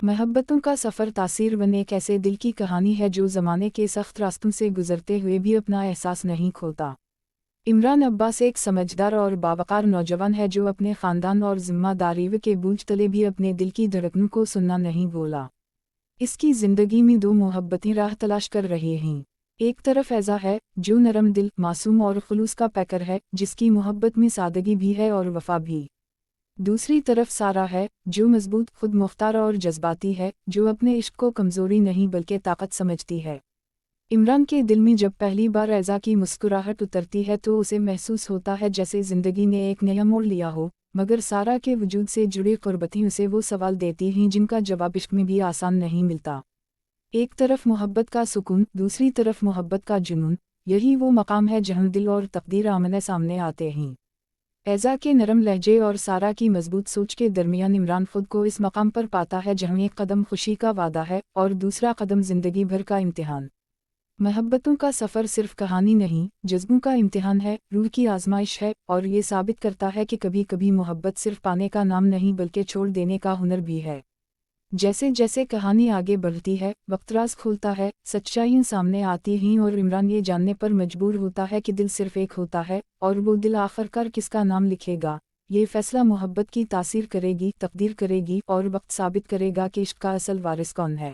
محبتوں کا سفر تاثیر بن ایک ایسے دل کی کہانی ہے جو زمانے کے سخت راستوں سے گزرتے ہوئے بھی اپنا احساس نہیں کھوتا۔ عمران عباس ایک سمجھدار اور باوقار نوجوان ہے جو اپنے خاندان اور ذمہ داریوں کے بوجھ تلے بھی اپنے دل کی دھڑکنوں کو سننا نہیں بولا۔ اس کی زندگی میں دو محبتیں راہ تلاش کر رہی ہیں۔ ایک طرف ایزا ہے جو نرم دل، معصوم اور خلوص کا پیکر ہے، جس کی محبت میں سادگی بھی ہے اور وفا بھی۔ دوسری طرف سارا ہے جو مضبوط، خود مختار اور جذباتی ہے، جو اپنے عشق کو کمزوری نہیں بلکہ طاقت سمجھتی ہے۔ عمران کے دل میں جب پہلی بار ایزا کی مسکراہٹ اترتی ہے تو اسے محسوس ہوتا ہے جیسے زندگی نے ایک نیا موڑ لیا ہو، مگر سارا کے وجود سے جڑی قربتیں اسے وہ سوال دیتی ہیں جن کا جواب عشق میں بھی آسان نہیں ملتا۔ ایک طرف محبت کا سکون، دوسری طرف محبت کا جنون، یہی وہ مقام ہے جہاں دل اور تقدیر آمنے سامنے آتے ہیں۔ ایزا کے نرم لہجے اور سارا کی مضبوط سوچ کے درمیان عمران خود کو اس مقام پر پاتا ہے جہاں ایک قدم خوشی کا وعدہ ہے اور دوسرا قدم زندگی بھر کا امتحان۔ محبتوں کا سفر صرف کہانی نہیں، جذبوں کا امتحان ہے، روح کی آزمائش ہے، اور یہ ثابت کرتا ہے کہ کبھی کبھی محبت صرف پانے کا نام نہیں بلکہ چھوڑ دینے کا ہنر بھی ہے۔ جیسے جیسے کہانی آگے بڑھتی ہے، وقت راز کھولتا ہے، سچائیاں سامنے آتی ہیں اور عمران یہ جاننے پر مجبور ہوتا ہے کہ دل صرف ایک ہوتا ہے، اور وہ دل آخر کار کس کا نام لکھے گا، یہ فیصلہ محبت کی تاثیر کرے گی، تقدیر کرے گی، اور وقت ثابت کرے گا کہ عشق کا اصل وارث کون ہے۔